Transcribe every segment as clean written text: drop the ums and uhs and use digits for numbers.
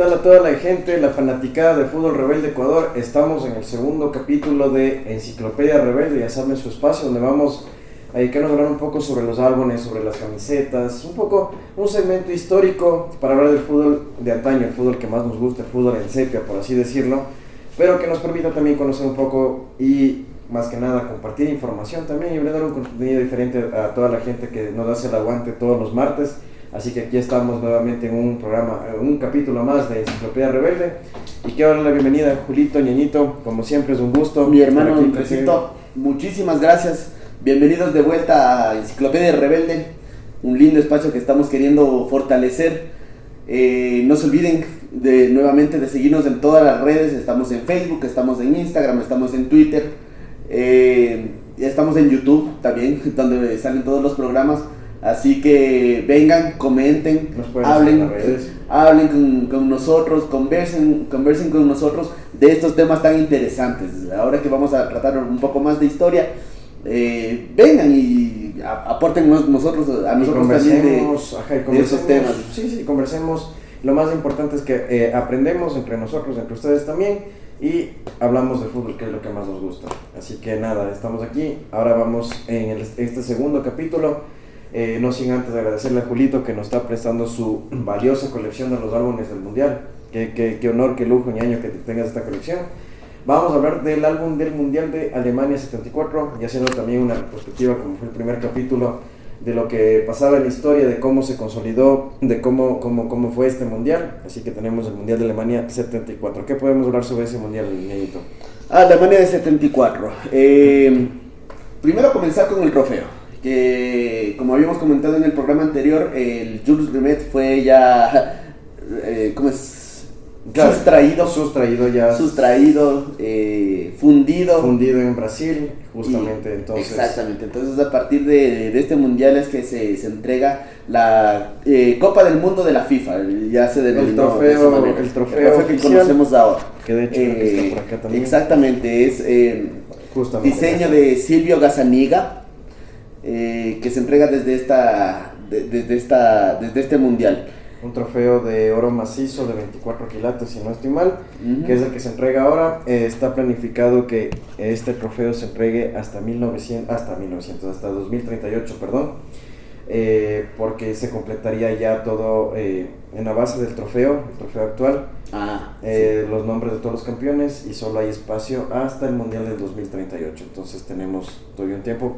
tal a toda la gente, la fanaticada de Fútbol Rebelde Ecuador? Estamos en el segundo capítulo de Enciclopedia Rebelde, ya saben, su espacio donde vamos a dedicarnos a hablar un poco sobre los álbumes, sobre las camisetas, un poco un segmento histórico para hablar del fútbol de antaño, el fútbol que más nos gusta, el fútbol en sepia, por así decirlo, pero que nos permita también conocer un poco y más que nada compartir información también y brindar un contenido diferente a toda la gente que nos hace el aguante todos los martes. Así que aquí estamos nuevamente en un programa, un capítulo más de Enciclopedia Rebelde. Y quiero darle la bienvenida a Julito, Ñañito, como siempre es un gusto. Mi hermano Andresito, muchísimas gracias. Bienvenidos de vuelta a Enciclopedia Rebelde, un lindo espacio que estamos queriendo fortalecer. No se olviden nuevamente de seguirnos en todas las redes. Estamos en Facebook, estamos en Instagram, estamos en Twitter, estamos en YouTube también, donde salen todos los programas. Así que vengan, comenten, hablen con nosotros, conversen con nosotros de estos temas tan interesantes. Ahora que vamos a tratar un poco más de historia, vengan y aporten a nosotros también de esos temas. Sí, conversemos. Lo más importante es que aprendemos entre nosotros, entre ustedes también, y hablamos de fútbol, que es lo que más nos gusta. Así que nada, estamos aquí. Ahora vamos en este segundo capítulo. No sin antes agradecerle a Julito que nos está prestando su valiosa colección de los álbumes del Mundial. Qué honor, qué lujo, Ñaño, que tengas esta colección. Vamos a hablar del álbum del Mundial de Alemania 74 y haciendo también una retrospectiva, como fue el primer capítulo, de lo que pasaba en la historia, de cómo se consolidó, de cómo fue este Mundial. Así que tenemos el Mundial de Alemania 74. ¿Qué podemos hablar sobre ese Mundial, Ñañito? Alemania de 74. Primero comenzar con el trofeo. Que como habíamos comentado en el programa anterior, el Jules Rimet fue ya fundido en Brasil, justamente. Entonces, exactamente, entonces a partir de este mundial es que se entrega la Copa del Mundo de la FIFA, ya se denominó el trofeo que conocemos ahora, que de hecho creo que está por acá también. Exactamente, es diseño de Silvio Gazzaniga, que se entrega desde este mundial. Un trofeo de oro macizo de 24 quilates, si no estoy mal, que es el que se entrega ahora. Está planificado que este trofeo se entregue hasta 2038, porque se completaría ya todo en la base del trofeo, el trofeo actual, los nombres de todos los campeones, y solo hay espacio hasta el mundial del 2038. Entonces tenemos todavía un tiempo.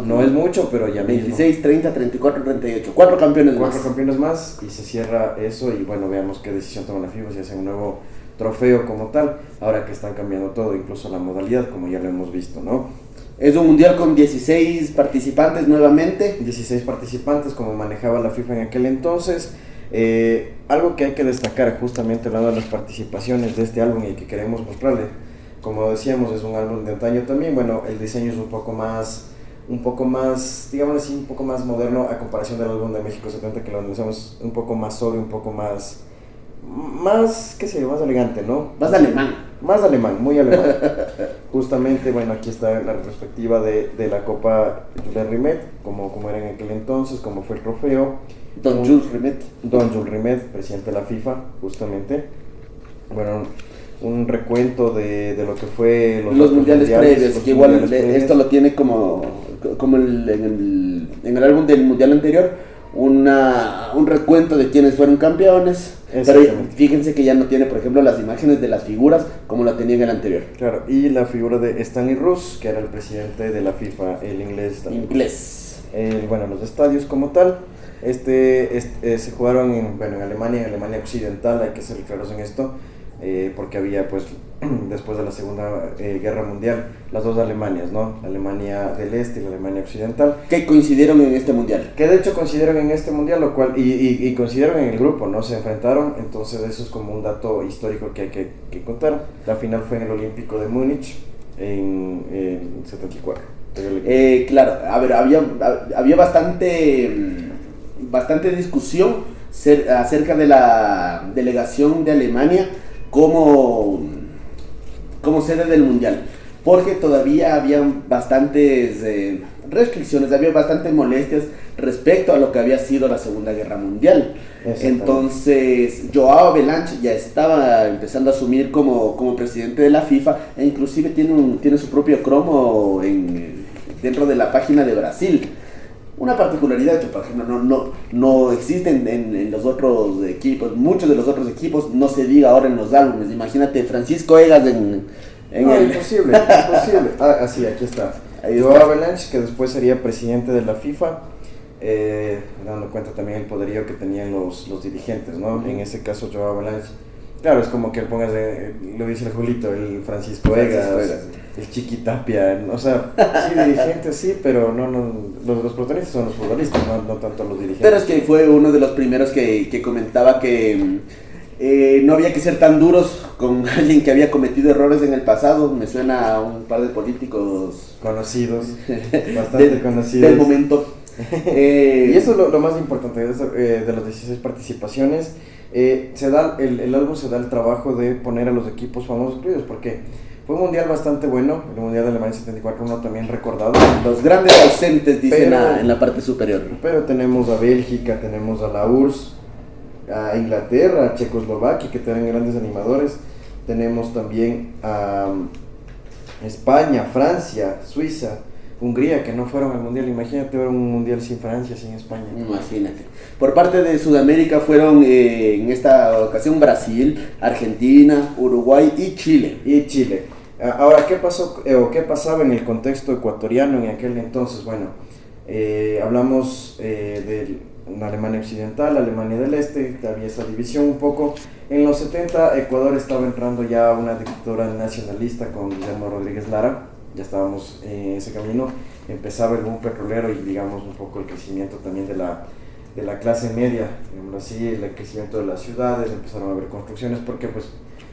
No es mucho, pero ya 26, 30, 34, 38. Cuatro campeones más y se cierra eso. Y bueno, veamos qué decisión toma la FIFA, si hace un nuevo trofeo como tal, ahora que están cambiando todo, incluso la modalidad, como ya lo hemos visto, ¿no? Es un mundial con 16 participantes nuevamente. 16 participantes, como manejaba la FIFA en aquel entonces. Algo que hay que destacar, justamente hablando de las participaciones de este álbum y que queremos mostrarle, como decíamos, es un álbum de antaño también. Bueno, el diseño es un poco más, digamos así, un poco más moderno a comparación del álbum de México 70, que lo analizamos un poco más sobrio, un poco más qué sé yo, más elegante, ¿no? Más alemán, muy alemán. Justamente, bueno, aquí está la retrospectiva de la Copa Jules Rimet, como era en aquel entonces, cómo fue el trofeo. Don Jules Rimet, presidente de la FIFA, justamente. Bueno, un recuento de lo que fue los mundiales previos, que igual esto lo tiene como en el álbum del mundial anterior, un recuento de quienes fueron campeones, pero fíjense que ya no tiene, por ejemplo, las imágenes de las figuras como la tenía en el anterior. Claro, y la figura de Stanley Rous, que era el presidente de la FIFA, el inglés. Bueno, los estadios como tal, se jugaron en Alemania Occidental, hay que ser claros en esto. Porque había, pues, después de la Segunda Guerra Mundial, las dos Alemanias, ¿no? La Alemania del Este y la Alemania Occidental. Que coincidieron en este mundial. Que de hecho coincidieron en este mundial, lo cual, y coincidieron en el grupo, ¿no? Se enfrentaron, entonces eso es como un dato histórico que hay que contar. La final fue en el Olímpico de Múnich, en 74. Claro, a ver, había bastante discusión acerca de la delegación de Alemania como sede del mundial. porque todavía habían bastantes restricciones, había bastantes molestias respecto a lo que había sido la Segunda Guerra Mundial. Entonces, Joao Havelange ya estaba empezando a asumir como presidente de la FIFA, e inclusive tiene su propio cromo dentro de la página de Brasil. Una particularidad que, por ejemplo, no existe en los otros equipos, muchos de los otros equipos, no se diga ahora en los álbumes. Imagínate Francisco Egas imposible. Sí, aquí está. Joao Havelange, que después sería presidente de la FIFA, dando cuenta también el poderío que tenían los dirigentes, ¿no? En ese caso, Joao Havelange, claro, es como que pongas, lo dice el Julito, el Francisco Egas, el Chiqui Tapia, o sea, sí, dirigentes sí, pero no los protagonistas son los futbolistas, no tanto los dirigentes. Pero es que fue uno de los primeros que comentaba que no había que ser tan duros con alguien que había cometido errores en el pasado. Me suena a un par de políticos conocidos, bastante conocidos del momento. Y eso es lo más importante de las 16 participaciones. El álbum se da el trabajo de poner a los equipos famosos incluidos, porque fue un mundial bastante bueno, el mundial de Alemania 74, uno también recordado. Los grandes ausentes, dicen en la parte superior. Pero tenemos a Bélgica, tenemos a la URSS, a Inglaterra, a Checoslovaquia, que tienen grandes animadores. Tenemos también a España, Francia, Suiza, Hungría, que no fueron al mundial. Imagínate ver un mundial sin Francia, sin España. Imagínate. Por parte de Sudamérica fueron en esta ocasión Brasil, Argentina, Uruguay y Chile. Ahora, ¿qué pasó qué pasaba en el contexto ecuatoriano en aquel entonces? Bueno, hablamos de la Alemania Occidental, Alemania del Este, había esa división un poco. En los 70 Ecuador estaba entrando ya a una dictadura nacionalista con Guillermo Rodríguez Lara. Ya estábamos en ese camino, empezaba el boom petrolero y digamos un poco el crecimiento también de la clase media, digamos así, el crecimiento de las ciudades, empezaron a haber construcciones porque pues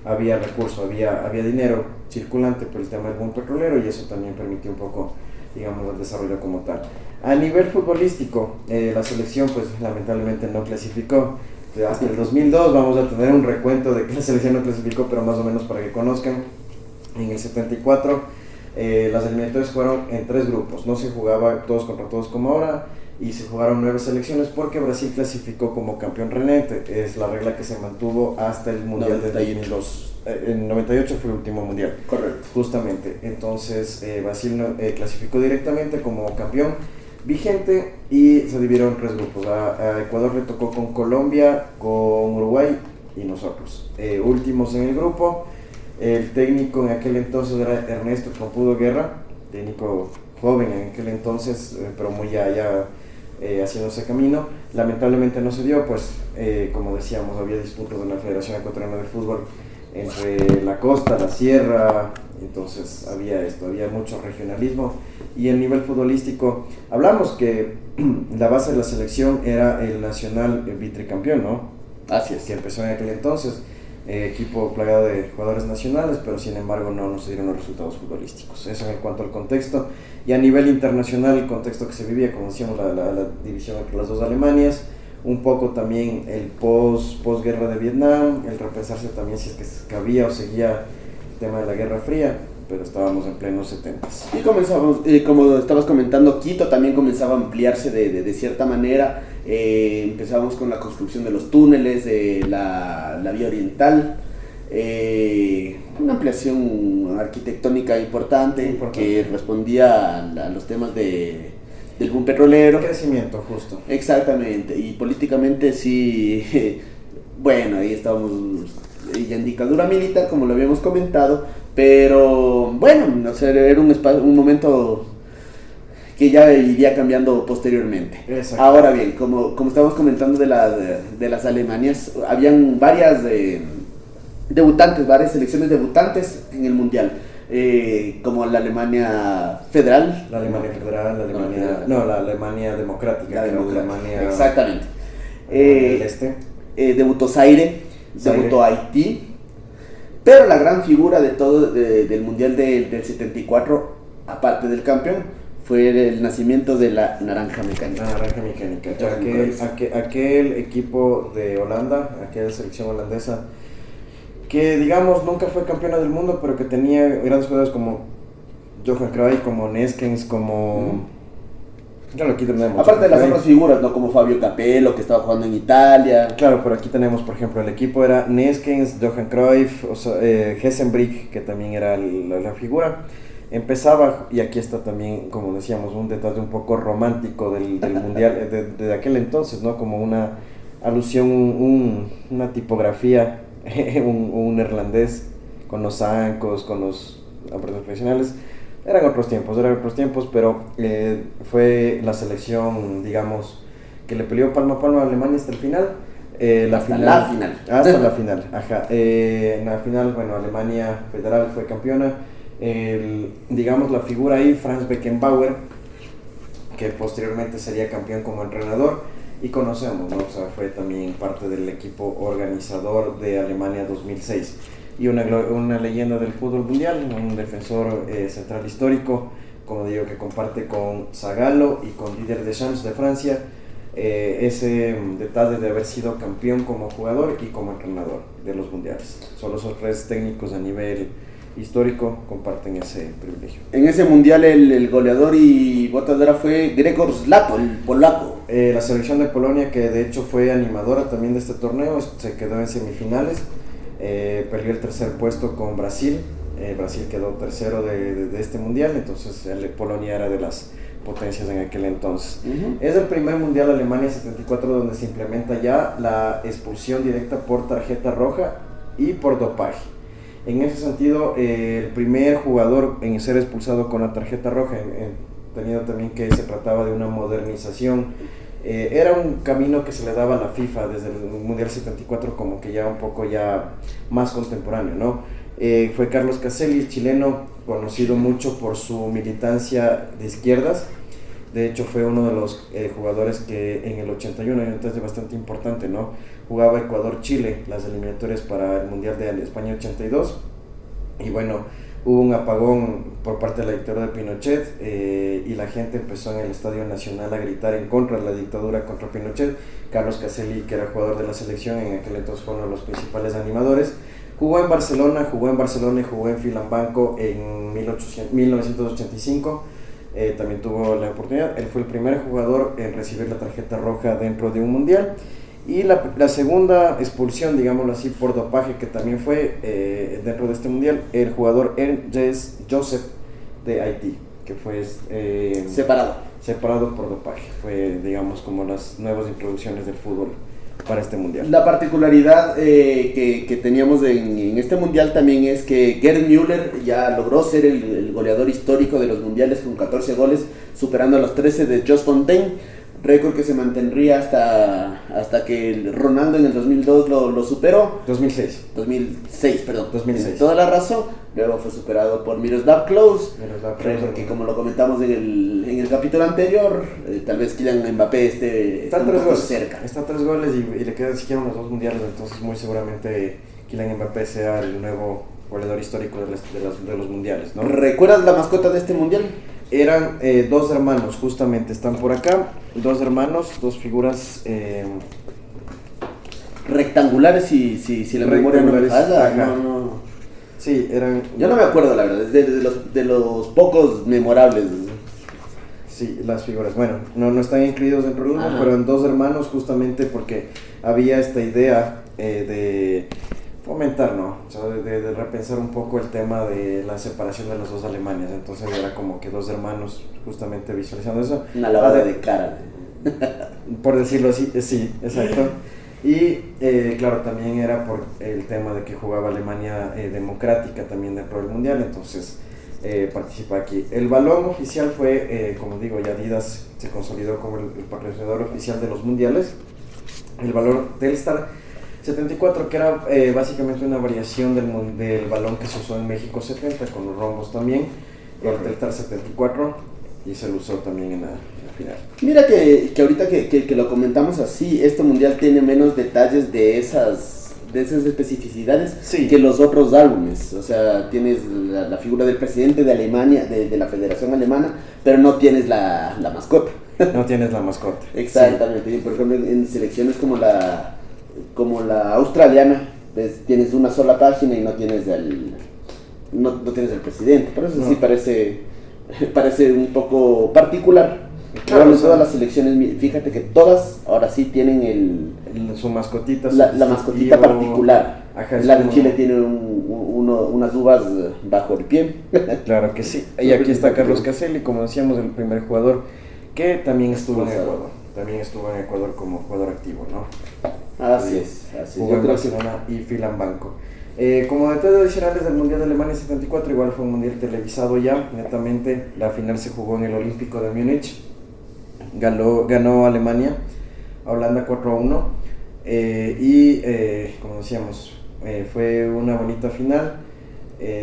había recursos, había dinero circulante por el tema del boom petrolero, y eso también permitió un poco, digamos, el desarrollo como tal. A nivel futbolístico, la selección pues lamentablemente no clasificó. Hasta el 2002 vamos a tener un recuento de que la selección no clasificó, pero más o menos para que conozcan. En el 74 las eliminatorias fueron en 3 grupos, no se jugaba todos contra todos como ahora, y se jugaron 9 selecciones porque Brasil clasificó como campeón renente. Es la regla que se mantuvo hasta el mundial de 2002. En 98 fue el último mundial. Correcto. Justamente, entonces Brasil clasificó directamente como campeón vigente y se dividieron en 3 grupos. A Ecuador le tocó con Colombia, con Uruguay y nosotros. Últimos en el grupo. El técnico en aquel entonces era Ernesto Trompudo Guerra, técnico joven en aquel entonces, pero muy ya haciendo ese camino. Lamentablemente no se dio, pues como decíamos, había disputas en la Federación Ecuatoriana de Fútbol entre la costa, la sierra, entonces había mucho regionalismo. Y el nivel futbolístico, hablamos que la base de la selección era el Nacional vitricampeón, ¿no? Así es. Que empezó en aquel entonces. Equipo plagado de jugadores nacionales, pero sin embargo no se dieron los resultados futbolísticos. Eso en cuanto al contexto. Y a nivel internacional, el contexto que se vivía, como decíamos, la división entre las dos Alemanias, un poco también el posguerra de Vietnam, el repensarse también si es que cabía o seguía el tema de la Guerra Fría, pero estábamos en plenos 70s. Y comenzamos, como estabas comentando, Quito también comenzaba a ampliarse de cierta manera. Empezábamos con la construcción de los túneles, la vía oriental, una ampliación arquitectónica importante que respondía a los temas del boom petrolero. Crecimiento, justo. Exactamente, y políticamente sí, bueno, ahí estábamos ya en dictadura militar, como lo habíamos comentado, pero bueno, o sea, era un momento que ya iría cambiando posteriormente. Ahora bien, como estábamos comentando de las Alemanias, habían varias varias selecciones debutantes en el mundial, como la Alemania federal. La Alemania democrática. La democrática, Alemania, exactamente. Del Este. Debutó Zaire, debutó Haití, pero la gran figura de todo del mundial del 74, aparte del campeón, fue el nacimiento de la Naranja Mecánica. La Naranja Mecánica, aquel equipo de Holanda, aquella selección holandesa, que digamos nunca fue campeona del mundo, pero que tenía grandes jugadores como Johan Cruyff, como Neskens, como... Claro, aquí tenemos... Aparte de las otras figuras, ¿no? Como Fabio Capello, que estaba jugando en Italia. Claro, pero aquí tenemos, por ejemplo, el equipo era Neskens, Johan Cruyff, Hessenbrick, que también era la figura. Empezaba, y aquí está también, como decíamos, un detalle un poco romántico del mundial de aquel entonces, ¿no? Como una alusión, una tipografía, un neerlandés con los zancos, con los profesionales. Eran otros tiempos, pero fue la selección, digamos, que le peleó palmo a palmo a Alemania hasta el final. Hasta la final. Hasta la final, ajá. En la final, bueno, Alemania Federal fue campeona. Digamos, la figura ahí, Franz Beckenbauer, que posteriormente sería campeón como entrenador. Y conocemos, ¿no? O sea, fue también parte del equipo organizador de Alemania 2006. Y una leyenda del fútbol mundial, un defensor central histórico, como digo, que comparte con Zagallo y con Didier Deschamps de Francia, ese detalle de haber sido campeón como jugador y como entrenador de los mundiales. Solo esos tres técnicos a nivel histórico comparten ese privilegio. En ese mundial el goleador y botadora fue Gregor Zlato, el polaco. La selección de Polonia, que de hecho fue animadora también de este torneo, se quedó en semifinales. Perdió el tercer puesto con Brasil. Brasil quedó tercero de este mundial, entonces Polonia era de las potencias en aquel entonces. Es el primer mundial Alemania 74 donde se implementa ya la expulsión directa por tarjeta roja y por dopaje. En ese sentido, el primer jugador en ser expulsado con la tarjeta roja, teniendo también que se trataba de una modernización. Era un camino que se le daba a la FIFA desde el Mundial 74 como que ya un poco ya más contemporáneo, ¿no? Fue Carlos Caselli, chileno, conocido mucho por su militancia de izquierdas. De hecho fue uno de los jugadores que en el 81, hay un detalle bastante importante, ¿no? Jugaba Ecuador-Chile, las eliminatorias para el Mundial de España 82. Y bueno, hubo un apagón por parte de la dictadura de Pinochet y la gente empezó en el Estadio Nacional a gritar en contra de la dictadura, contra Pinochet. Carlos Caselli, que era jugador de la selección, en aquel entonces fue uno de los principales animadores. Jugó en Barcelona y jugó en Filambanco en 1985. También tuvo la oportunidad. Él fue el primer jugador en recibir la tarjeta roja dentro de un mundial. Y la segunda expulsión, digámoslo así, por dopaje, que también fue dentro de este mundial, el jugador Ernst Joseph de Haití, que fue separado por dopaje. Fue, digamos, como las nuevas introducciones del fútbol para este mundial. La particularidad que teníamos en este mundial también es que Gerd Müller ya logró ser el goleador histórico de los mundiales con 14 goles, superando a los 13 de Jos Fontaine. Récord que se mantendría hasta que Ronaldo en el 2002 lo superó. 2006, perdón. 2006. Toda la razón. Luego fue superado por Miroslav Klose. Récord que, como lo comentamos en el capítulo anterior, tal vez Kylian Mbappé esté un poco goles, cerca. Está a 3 goles y le quedan siquiera unos 2 mundiales, entonces muy seguramente Kylian Mbappé sea el nuevo goleador histórico de los mundiales, ¿no? ¿Recuerdas la mascota de este mundial? Eran 2 hermanos, justamente están por acá, 2 hermanos, 2 figuras rectangulares, si la memoria no me falla. No. Sí, eran... Yo no me acuerdo, la verdad, es de los pocos memorables. Sí, las figuras, bueno, no están incluidos dentro del uno, pero eran 2 hermanos justamente porque había esta idea de fomentar, ¿no? O sea, de repensar un poco el tema de la separación de las 2 Alemanias. Entonces era como que 2 hermanos justamente visualizando eso. Una lavada de cara. Por decirlo así, sí, exacto. Y claro, también era por el tema de que jugaba Alemania democrática también dentro del mundial, entonces participa aquí. El balón oficial fue, como digo, ya Adidas se consolidó como el patrocinador oficial de los mundiales. El balón Telstar 74, que era básicamente una variación del balón que se usó en México 70, con los rombos también, el Telstar 74, y se lo usó también en la final. Mira que ahorita que lo comentamos así, este mundial tiene menos detalles de esas especificidades que los otros álbumes. O sea, tienes la figura del presidente de Alemania, de la Federación Alemana, pero no tienes la mascota. No tienes la mascota. Exactamente. Sí. Por ejemplo, en selecciones como la australiana, pues tienes una sola página y no tienes el presidente. Por eso sí parece un poco particular. Claro, Bueno, o sea, todas las selecciones, fíjate que todas ahora sí tienen su mascotita, su la mascotita distintivo. particular. Ajá, es La de como- Chile tiene unas uvas bajo el pie. Claro que sí. Y aquí está Carlos Caselli, como decíamos, el primer jugador que también estuvo en Ecuador. También estuvo en Ecuador como jugador activo, ¿no? Así es. Jugó Yo en creo que Barcelona y Filan Banco. Como detalles adicionales del Mundial de Alemania 74, igual fue un mundial televisado ya, netamente. La final se jugó en el Olímpico de Múnich. Ganó Alemania a Holanda 4-1. Como decíamos, fue una bonita final.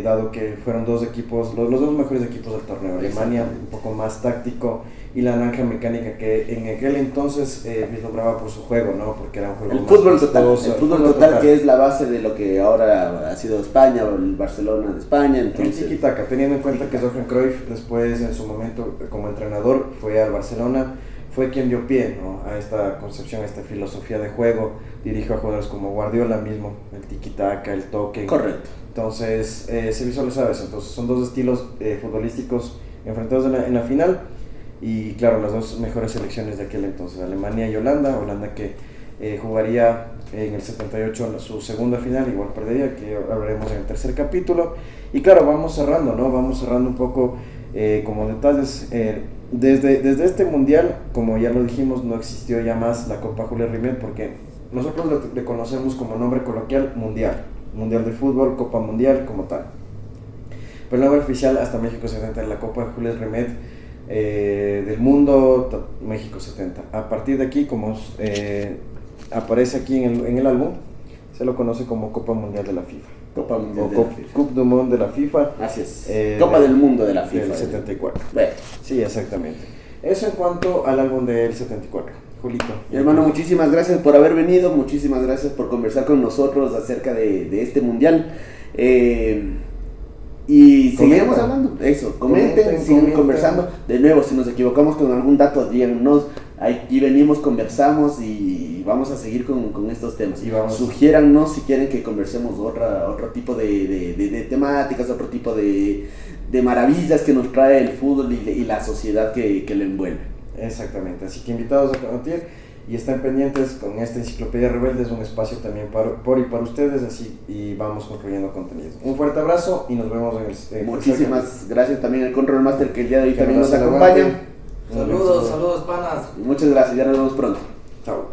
Dado que fueron dos equipos, los dos mejores equipos del torneo. Alemania un poco más táctico y la naranja mecánica, que en aquel entonces vislumbraba por su juego, ¿no? Porque era un juego el más fútbol total, vistoso, el fútbol total, que es la base de lo que ahora ha sido España o el Barcelona de España. El Entonces, tiki-taka, teniendo en cuenta que Johan Cruyff después en su momento como entrenador fue al Barcelona, fue quien dio pie, ¿no?, a esta concepción, a esta filosofía de juego. Dirigió a jugadores como Guardiola mismo, el tiki-taka, el toque. correcto. Entonces se visualizaba eso. Entonces son dos estilos futbolísticos enfrentados en la final. Y claro, las dos mejores selecciones de aquel entonces, Alemania y Holanda. Holanda que jugaría en el 78 su segunda final, igual perdería, que hablaremos en el tercer capítulo. Y claro, vamos cerrando, ¿no? Vamos cerrando un poco como detalles. Desde este mundial, como ya lo dijimos, no existió ya más la Copa Jules Rimet, porque nosotros le conocemos como nombre coloquial mundial. Mundial de fútbol, Copa Mundial como tal. Pero el nombre oficial hasta México 70 es la Copa Jules Rimet del mundo México 70. A partir de aquí, como aparece aquí en el álbum, se lo conoce como Copa Mundial de la FIFA. Copa Mundial O de la FIFA. Coupe du Monde de la FIFA. Así es. Copa del Mundo de la FIFA. Del 74. Bueno. Sí, exactamente. Eso en cuanto al álbum del 74. Julito. Mi hermano, muchísimas gracias por haber venido, muchísimas gracias por conversar con nosotros acerca de este mundial. Y seguiremos hablando, eso, comenten, sigan conversando. De nuevo, si nos equivocamos con algún dato, díganos. Aquí venimos, conversamos y vamos a seguir con estos temas. Y sugiérannos si quieren que conversemos otro tipo de temáticas, otro tipo de maravillas que nos trae el fútbol y la sociedad que lo envuelve. Exactamente, así que invitados a compartir y estén pendientes con esta Enciclopedia Rebelde, es un espacio también por y para ustedes, así, y vamos construyendo contenido. Un fuerte abrazo y nos vemos en el muchísimas gracias también al Control Master, que el día de hoy Que también nos nos acompaña. Saludos, panas. Muchas gracias, ya nos vemos pronto. Chao.